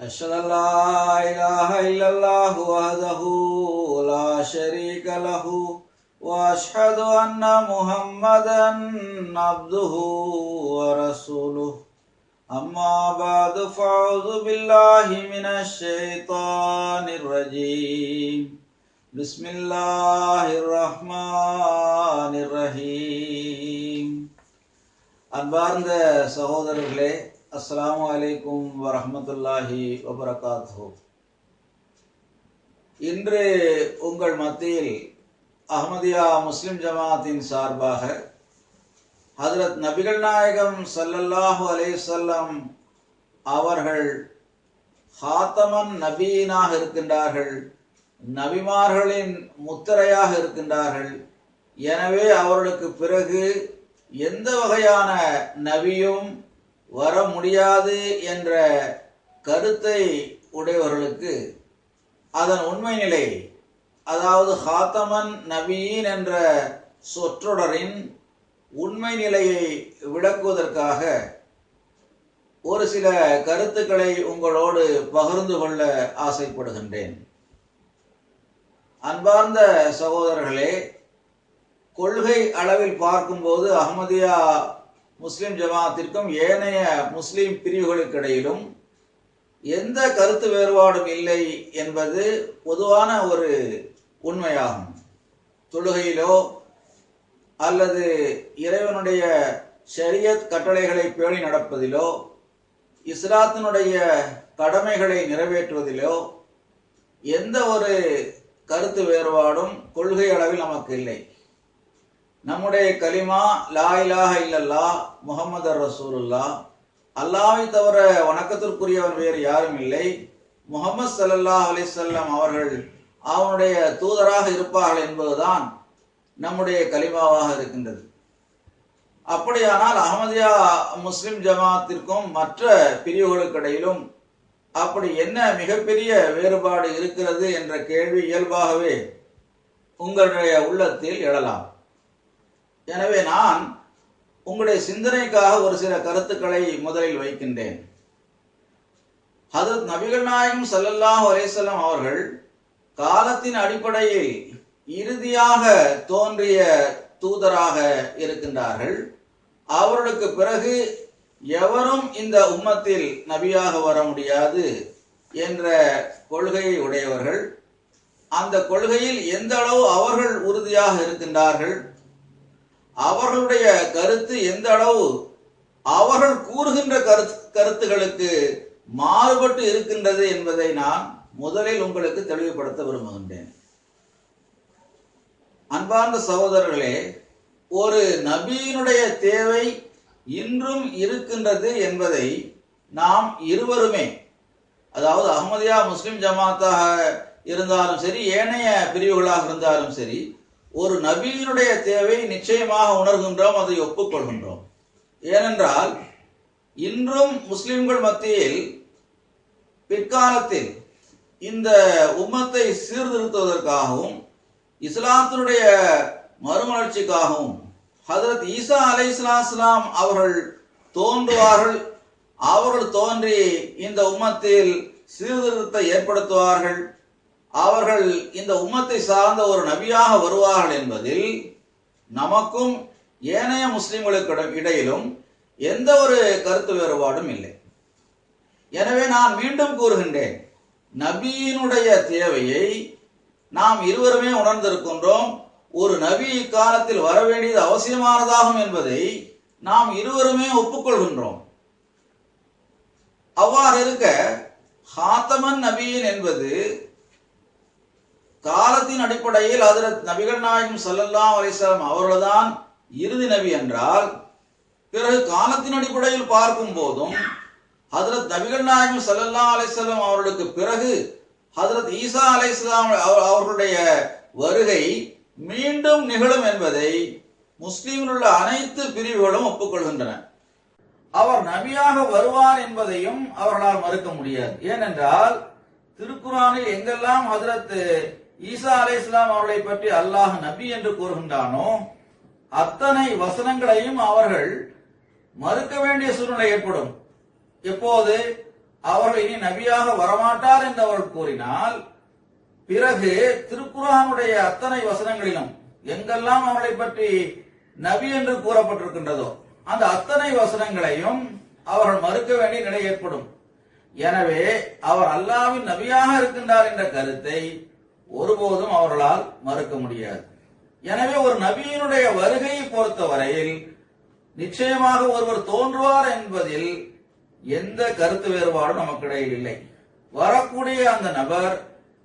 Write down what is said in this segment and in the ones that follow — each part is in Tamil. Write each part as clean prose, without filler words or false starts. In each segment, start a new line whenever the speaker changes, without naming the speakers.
أشهد أن لا إله إلا الله وحده لا شريك له وأشهد أن محمدا عبده ورسوله أما بعد فأعوذ بالله من الشيطان الرجيم بسم الله الرحمن الرحيم அன்பார்ந்த சகோதரர்களே, அஸ்ஸலாமு அலைக்கும் வரஹ்மத்துல்லாஹி வபரகாத்துஹு. இன்று உங்கள் மத்தியில் அஹ்மதியா முஸ்லிம் ஜமாத்தின் சார்பாக ஹஜ்ரத் நபிகள் நாயகம் ஸல்லல்லாஹு அலைஹி வஸல்லம் அவர்கள் ஹாத்தமன் நபியினாக இருக்கின்றார்கள், நபிமார்களின் முத்திரையாக இருக்கின்றார்கள். எனவே அவர்களுக்கு பிறகு எந்த வகையான நபியும் வர முடியாது என்ற கருத்தை உடையவர்களுக்கு அதன் உண்மை நிலை, அதாவது ஹாத்தமன் நபியின் என்ற சொற்றொடரின் உண்மை நிலையை விளக்குவதற்காக ஒரு சில கருத்துக்களை உங்களோடு பகிர்ந்து கொள்ள ஆசைப்படுகின்றேன். அன்பார்ந்த சகோதரர்களே, கொள்கை அளவில் பார்க்கும்போது அஹ்மதியா முஸ்லிம் ஜமாத்திற்கும் ஏனைய முஸ்லிம் பிரிவுகளுக்கிடையிலும் எந்த கருத்து வேறுபாடும் இல்லை என்பது பொதுவான ஒரு உண்மையாகும். தொழுகையிலோ அல்லது இறைவனுடைய ஷரியத் கட்டளைகளை பேணி நடப்பதிலோ, இஸ்லாத்தினுடைய கடமைகளை நிறைவேற்றுவதிலோ எந்த ஒரு கருத்து வேறுபாடும் கொள்கை அளவில் நமக்கு இல்லை. நம்முடைய கலிமா லா இலாஹ இல்லல்லாஹ் முஹம்மது ரசூலுல்லாஹ், அல்லாஹ்வை தவிர வணக்கத்திற்குரியவன் வேறு யாரும் இல்லை, முஹம்மது ஸல்லல்லாஹு அலைஹி வஸல்லம் அவர்கள் அவனுடைய தூதராக இருப்பார்கள் என்பதுதான் நம்முடைய கலிமாவாக இருக்கின்றது. அப்படியானால் அஹ்மதியா முஸ்லிம் ஜமாத்திற்கும் மற்ற பிரிவுகளுக்கிடையிலும் அப்படி என்ன மிகப்பெரிய வேறுபாடு இருக்கிறது என்ற கேள்வி இயல்பாகவே உங்களுடைய உள்ளத்தில் எழலாம். எனவே நான் உங்களுடைய சிந்தனைக்காக ஒரு சில கருத்துக்களை முதலில் வைக்கின்றேன். ஹஜ்ரத் நபிகள் நாயகம் ஸல்லல்லாஹு அலைஹி வஸல்லம் அவர்கள் காலத்தின் அடிப்படையில் இறுதியாக தோன்றிய தூதராக இருக்கின்றார்கள். அவர்களுக்கு பிறகு எவரும் இந்த உம்மத்தில் நபியாக வர முடியாது என்ற கொள்கையை உடையவர்கள். அந்த கொள்கையில் எந்த அளவு அவர்கள் உறுதியாக இருக்கின்றார்கள், அவர்களுடைய கருத்து எந்த அளவு அவர்கள் கூறுகின்ற கருத்துகளுக்கு மாறுபட்டு இருக்கின்றது என்பதை நான் முதலில் உங்களுக்கு தெளிவுபடுத்த விரும்புகின்றேன். அன்பார்ந்த சகோதரர்களே, ஒரு நபியினுடைய தேவை இன்றும் இருக்கின்றது என்பதை நாம் இருவருமே, அதாவது அஹ்மதியா முஸ்லிம் ஜமாத்தாக இருந்தாலும் சரி, ஏனைய பிரிவுகளாக இருந்தாலும் சரி, ஒரு நபியினுடைய தேவை நிச்சயமாக உணர்கின்றோம், அதை ஒப்புக்கொள்கின்றோம். ஏனென்றால் இன்றும் முஸ்லிம்கள் மத்தியில் பிற்காலத்தில் இந்த உம்மத்தை சீர்திருத்துவதற்காகவும் இஸ்லாத்தினுடைய மறுமலர்ச்சிக்காகவும் ஹஜ்ரத் ஈசா அலைஹிஸ்ஸலாம் அவர்கள் தோன்றுவார்கள். அவர்கள் தோன்றி இந்த உம்மத்தில் சீர்திருத்தத்தை ஏற்படுத்துவார்கள். அவர்கள் இந்த உம்மத்தை சார்ந்த ஒரு நபியாக வருவார்கள் என்பதில் நமக்கும் ஏனைய முஸ்லிம்களுக்கு இடையிலும் எந்த ஒரு கருத்து வேறுபாடும் இல்லை. எனவே நான் மீண்டும் கூறுகின்றேன், நபியினுடைய தேவையை நாம் இருவருமே உணர்ந்திருக்கின்றோம். ஒரு நபி இக்காலத்தில் வர வேண்டியது அவசியமானதாகும் என்பதை நாம் இருவருமே ஒப்புக்கொள்கின்றோம். அவ்வாறு இருக்க ஹாத்தமன் நபியின் என்பது காலத்தின் அடிப்படையில் ஹஜ்ரத் நபிகள் நாயகம் ஸல்லல்லாஹு அலைஹி வஸல்லம் அவர்கள்தான் இறுதி நபி என்றால், பிறகு காலத்தின் அடிப்படையில் பார்க்கும் போதும் ஹஜ்ரத் நபிகள் நாயகம் ஸல்லல்லாஹு அலைஹி வஸல்லம் அவர்களுக்கு பிறகு ஹஜ்ரத் ஈசா அலைஹிஸ்ஸலாம் அவர்களுடைய வருகை மீண்டும் நிகழும் என்பதை முஸ்லிமில் உள்ள அனைத்து பிரிவுகளும் ஒப்புக்கொள்கின்றன. அவர் நபியாக வருவார் என்பதையும் அவர்களால் மறுக்க முடியாது. ஏனென்றால் திருக்குர்ஆனில் எங்கெல்லாம் ஹஜ்ரத் ஈசா அலைஹிஸ்ஸலாம் அவர்களை பற்றி அல்லாஹ் நபி என்று கூறுகின்றானோ அத்தனை வசனங்களையும் அவர்கள் மறுக்க வேண்டிய சூழ்நிலை ஏற்படும். எப்போது அவர்கள் இனி நபியாக வரமாட்டார் என்று அவர்கள் கூறினால், பிறகு திருக்குர்ஆனுடைய அத்தனை வசனங்களிலும் எங்கெல்லாம் அவர்களை பற்றி நபி என்று கூறப்பட்டிருக்கின்றதோ அந்த அத்தனை வசனங்களையும் அவர்கள் மறுக்க வேண்டிய நிலை ஏற்படும். எனவே அவர் அல்லாஹ்வின் நபியாக இருக்கின்றார் என்ற கருத்தை ஒருபோதும் அவர்களால் மறுக்க முடியாது. எனவே ஒரு நபியினுடைய வருகையை பொறுத்தவரையில் நிச்சயமாக ஒருவர் தோன்றுவார் என்பதில் எந்த கருத்து வேறுபாடும் நமக்கிடையில் இல்லை. வரக்கூடிய அந்த நபர்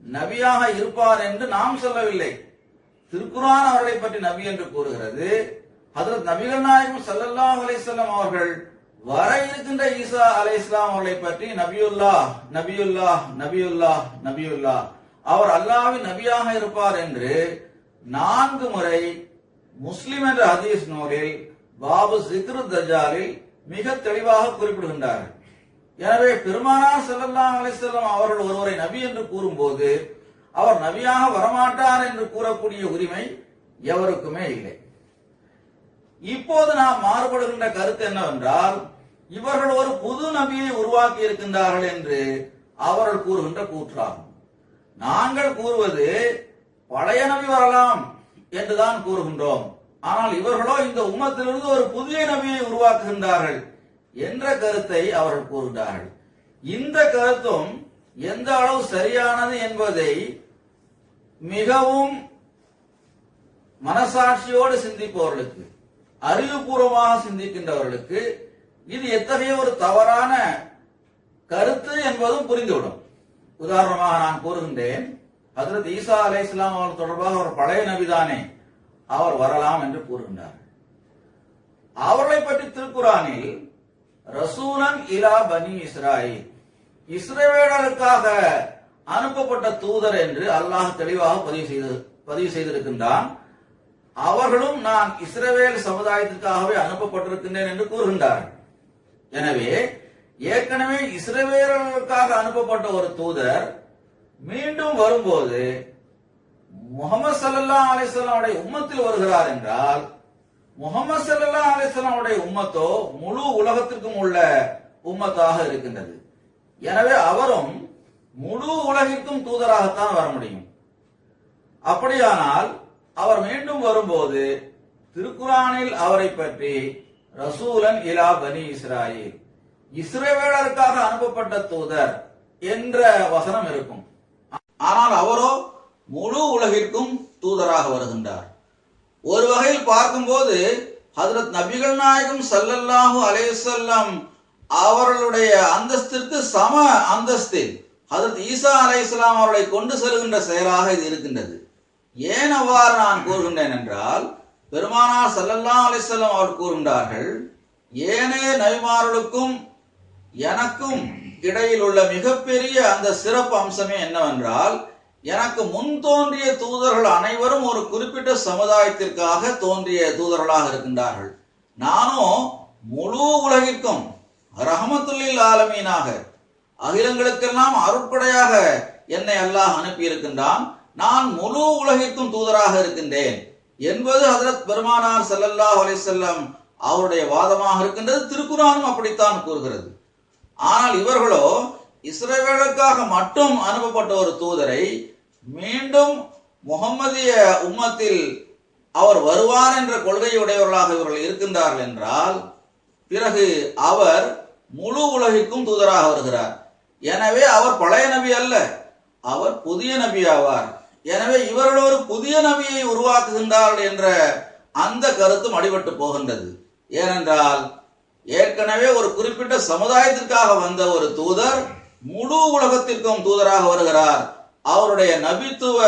நபியாக இருப்பார் என்று நாம் சொல்லவில்லை. திருக்குர்ஆன் அவர்களை பற்றி நபி என்று கூறுகிறது. ஹஜ்ரத் நபிகள் நாயகம் ஸல்லல்லாஹு அலைஹி வஸல்லம் அவர்கள் வர இருக்கின்ற ஈசா அலைஹிஸ்ஸலாம் அவர்களை பற்றி நபியுல்லாஹ் நபியுல்லாஹ் நபியுல்லாஹ் நபியுல்லாஹ், அவர் அல்லாஹ்வின் நபியாக இருப்பார் என்று 4 முறை முஸ்லிம் என்ற ஹதீஸ் நூலில் பாபு ஸிக்ரு தஜ்ஜாலில் மிக தெளிவாக குறிப்பிடுகின்றார்கள். எனவே பெருமானார் ஸல்லல்லாஹு அலைஹி வஸல்லம் அவர்கள் ஒருவரை நபி என்று கூறும்போது அவர் நபியாக வரமாட்டார் என்று கூறக்கூடிய உரிமை எவருக்குமே இல்லை. இப்போது நாம் மாறுபடுகின்ற கருத்து என்னவென்றால், இவர்கள் ஒரு புது நபியை உருவாக்கி இருக்கின்றார்கள் என்று அவர்கள் கூறுகின்ற கூற்றாகும். நாங்கள் கூறுவது பழைய நபி வரலாம் என்றுதான் கூறுகின்றோம். ஆனால் இவர்களோ இந்த உம்மத்திலிருந்து ஒரு புதிய நபியை உருவாக்குகின்றார்கள் என்ற கருத்தை அவர்கள் கூறுகின்றார்கள். இந்த கருத்தும் எந்த அளவு சரியானது என்பதை மிகவும் மனசாட்சியோடு சிந்திப்பவர்களுக்கு, அறிவுபூர்வமாக சிந்திக்கின்றவர்களுக்கு இது எத்தகைய ஒரு தவறான கருத்து என்பதும் புரிந்துவிடும். உதாரணமாக நான் கூறுகின்றேன், ஹஜ்ரத் ஈசா அலைஹிஸ்ஸலாம் அவர்கள் தொடர்பாக ஒரு பழைய நபிதானே, அவர் வரலாம் என்று கூறுகின்றார். அவர்களை பற்றி திருக்குர்ஆனில் ரசூலன் இலா பனி இஸ்ராயில், இஸ்ரவேலருக்காக அனுப்பப்பட்ட தூதர் என்று அல்லாஹ் தெளிவாக பதிவு செய்திருக்கின்றான். அவர்களும் நான் இஸ்ரவேல் சமுதாயத்திற்காகவே அனுப்பப்பட்டிருக்கின்றேன் என்று கூறுகின்றார்கள். எனவே ஏற்கனவே இஸ்ரவேலர்களுக்காக அனுப்பப்பட்ட ஒரு தூதர் மீண்டும் வரும்போது முஹம்மது ஸல்லல்லாஹு அலைஹி வஸல்லம் உம்மத்தில் வருகிறார் என்றால், முஹம்மது ஸல்லல்லாஹு அலைஹி வஸல்லம் உம்மத்தோ முழு உலகத்திற்கும் உள்ள உம்மத்தாக இருக்கின்றது. எனவே அவரும் முழு உலகிற்கும் தூதராகத்தான் வர முடியும். அப்படியானால் அவர் மீண்டும் வரும்போது திருக்குர்ஆனில் அவரை பற்றி ரசூலன் இலா பனி இஸ்ராயில், இஸ்ரவேலருக்காக அனுப்பப்பட்ட தூதர் என்ற வசனம் இருக்கும். ஆனால் அவரோ முழு உலகிற்கும் தூதராக வருகின்றார். ஒரு வகையில் பார்க்கும்போது ஹஜ்ரத் நபிகள் நாயகம் ஸல்லல்லாஹு அலைஹி வஸல்லம் அவர்களுடைய அந்தஸ்திற்கு சம அந்தஸ்தில் ஹஜ்ரத் ஈசா அலைஹிஸ்ஸலாம் அவர்களை கொண்டு செல்கின்ற செயலாக இது இருக்கின்றது. ஏன் அவ்வாறு நான் கூறுகின்றேன் என்றால், பெருமானார் ஸல்லல்லாஹு அலைஹி வஸல்லம் அவர்கள் கூறுகின்றார்கள், ஏனைய நபிமார்களுக்கும் எனக்கும் இடையில் உள்ள மிகப்பெரிய அந்த சிறப்பு அம்சமே என்னவென்றால், எனக்கு முன் தோன்றிய தூதர்கள் அனைவரும் ஒரு குறிப்பிட்ட சமுதாயத்திற்காக தோன்றிய தூதர்களாக இருக்கின்றார்கள். நானும் முழு உலகிற்கும் ரஹமத்துல்லில் ஆலமீனாக, அகிலங்களுக்கெல்லாம் அருட்படையாக என்னை அல்லாஹ் அனுப்பி இருக்கின்றான். நான் முழு உலகிற்கும் தூதராக இருக்கின்றேன் என்பது ஹஜ்ரத் பெருமானார் ஸல்லல்லாஹு அலைஹி வஸல்லம் அவருடைய வாதமாக இருக்கின்றது. திருக்குர்ஆனும் அப்படித்தான் கூறுகிறது. ஆனால் இவர்களோ இஸ்ரவேலுக்காக மட்டும் அனுப்பப்பட்ட ஒரு தூதரை மீண்டும் முஹம்மதிய உம்மத்தில் அவர் வருவார் என்ற கொள்கையுடையவர்களாக இவர்கள் இருக்கின்றார்கள் என்றால், பிறகு அவர் முழு உலகிற்கும் தூதராக வருகிறார். எனவே அவர் பழைய நபி அல்ல, அவர் புதிய நபி ஆவார். எனவே இவர்கள் ஒரு புதிய நபியை உருவாக்குகின்றார்கள் என்ற அந்த கருத்தும் அடிபட்டு போகின்றது. ஏனென்றால் ஏற்கனவே ஒரு குறிப்பிட்ட சமுதாயத்திற்காக வந்த ஒரு தூதர் முழு உலகத்திற்கும் தூதராக வருகிறார். அவருடைய நபித்துவ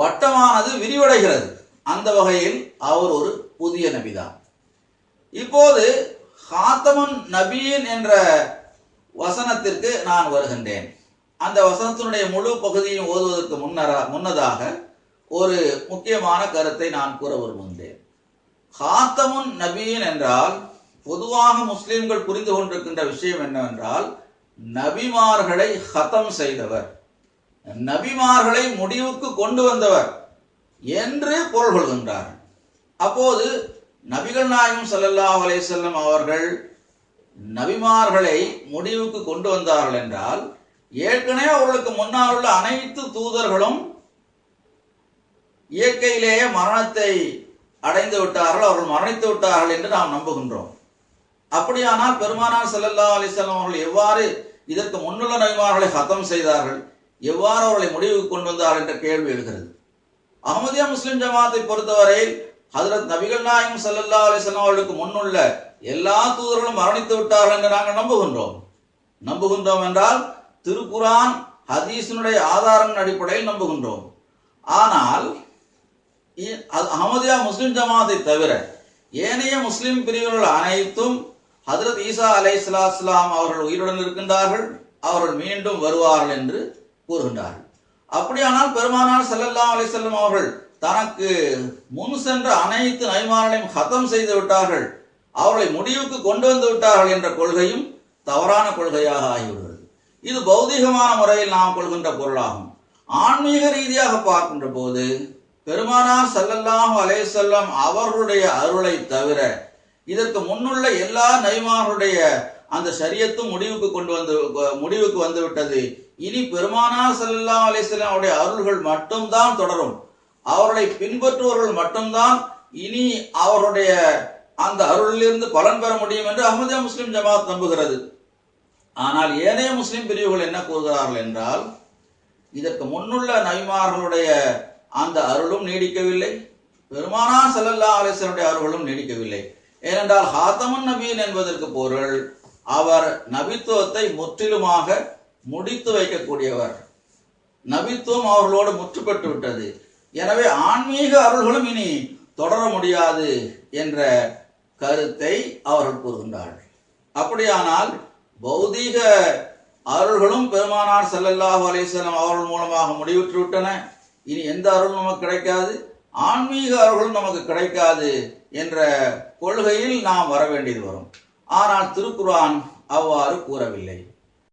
வட்டமானது விரிவடைகிறது. அந்த வகையில் அவர் ஒரு புதிய நபிதான். இப்போது ஹாத்தமுன் நபியின் என்ற வசனத்திற்கு நான் வருகின்றேன். அந்த வசனத்தினுடைய முழு பகுதியும் ஓதுவதற்கு முன்னதாக ஒரு முக்கியமான கருத்தை நான் கூற விரும்புகின்றேன். ஹாத்தமுன் நபியின் என்றால் பொதுவாக முஸ்லிம்கள் புரிந்து கொண்டிருக்கின்ற விஷயம் என்னவென்றால், நபிமார்களை ஹதம் செய்தவர், நபிமார்களை முடிவுக்கு கொண்டு வந்தவர் என்று பொருள் கொள்கின்றார். அப்போது நபிகள் நாயகம் ஸல்லல்லாஹு அலைஹி வஸல்லம் அவர்கள் நபிமார்களை முடிவுக்கு கொண்டு வந்தார்கள் என்றால் ஏற்கனவே அவர்களுக்கு முன்னால் உள்ள அனைத்து தூதர்களும் இயற்கையிலேயே மரணத்தை அடைந்து விட்டார்கள், அவர்கள் மரணித்து விட்டார்கள் என்று நாம் நம்புகின்றோம். அப்படியானால் பெருமானார் ஸல்லல்லாஹு அலைஹி வஸல்லம் அவர்கள் எவ்வாறு இதற்கு முன்னுள்ள நபிமார்களை ஹத்தம் செய்தார்கள், எவ்வாறு அவர்களை முடிவுக்கு கொண்டு வந்தார்கள் என்ற கேள்வி எழுகிறது. அஹ்மதியா முஸ்லிம் ஜமாத்தை பொறுத்தவரையில் ஹஜ்ரத் நபிகள் நாயகம் ஸல்லல்லாஹு அலைஹி வஸல்லம் அவர்களுக்கு முன்னுள்ள எல்லா தூதர்களும் மரணித்து விட்டார்கள் என்று நாங்கள் நம்புகின்றோம் என்றால் திருக்குரான் ஹதீஸினுடைய ஆதாரங்களின் அடிப்படையில் நம்புகின்றோம். ஆனால் அஹ்மதியா முஸ்லிம் ஜமாத்தை தவிர ஏனைய முஸ்லிம் பிரிவுகள் அனைத்தும் ஹஜ்ரத் ஈசா அலைஹிஸ்ஸலாம் அவர்கள் உயிருடன் இருக்கின்றார்கள், அவர்கள் மீண்டும் வருவார்கள் என்று கூறுகின்றார்கள். அப்படியானால் பெருமானார் ஸல்லல்லாஹு அலைஹி வஸல்லம் அவர்கள் தனக்கு முன் சென்ற அனைத்து நபிமார்களையும் ஹத்தம் செய்து விட்டார்கள், அவர்களை முடிவுக்கு கொண்டு வந்து விட்டார்கள் என்ற கொள்கையும் தவறான கொள்கையாக ஆகிவிடுகிறது. இது பௌதிகமான முறையில் நாம் கொள்கின்ற பொருளாகும். ஆன்மீக ரீதியாக பார்க்கின்ற போது பெருமானார் ஸல்லல்லாஹு அலைஹி வஸல்லம் அவர்களுடைய அருளை தவிர இதற்கு முன்னுள்ள எல்லா நபிமார்களுடைய அந்த ஷரியத்தும் முடிவுக்கு வந்து விட்டது. இனி பெருமானார் ஸல்லல்லாஹு அலைஹி வஸல்லம் அவருடைய அருள்கள் மட்டும்தான் தொடரும், அவர்களை பின்பற்றுவர்கள் மட்டும்தான் இனி அவருடைய அந்த அருளிலிருந்து பலன் பெற முடியும் என்று அஹ்மதியா முஸ்லிம் ஜமாத் நம்புகிறது. ஆனால் ஏனைய முஸ்லிம் பிரிவுகள் என்ன கூறுகிறார்கள் என்றால் இதற்கு முன்னுள்ள நபிமார்களுடைய அந்த அருளும் நீடிக்கவில்லை, பெருமானார் ஸல்லல்லாஹு அலைஹி வஸல்லம் அருளும் நீடிக்கவில்லை. ஏனென்றால் ஹாத்தமுன் நபியின் என்பதற்கு பொருள் அவர் நபித்துவத்தை முற்றிலுமாக முடித்து வைக்கக்கூடியவர், நபித்துவம் அவர்களோடு முற்றுப்பட்டு விட்டது. எனவே ஆன்மீக அருள்களும் இனி தொடர முடியாது என்ற கருத்தை அவர்கள் கூறுகின்றார்கள். அப்படியானால் பௌதீக அருள்களும் பெருமானார் ஸல்லல்லாஹு அலைஹி வஸல்லம் அவர்கள் மூலமாக முடிவுற்று விட்டன, இனி எந்த அருள் நமக்கு கிடைக்காது, ஆன்மீக அருள்களும் நமக்கு கிடைக்காது என்ற கொள்கையில் நாம் வர வேண்டியது வரும். ஆனால் திருக்குர்ஆன் அவ்வாறு கூறவில்லை.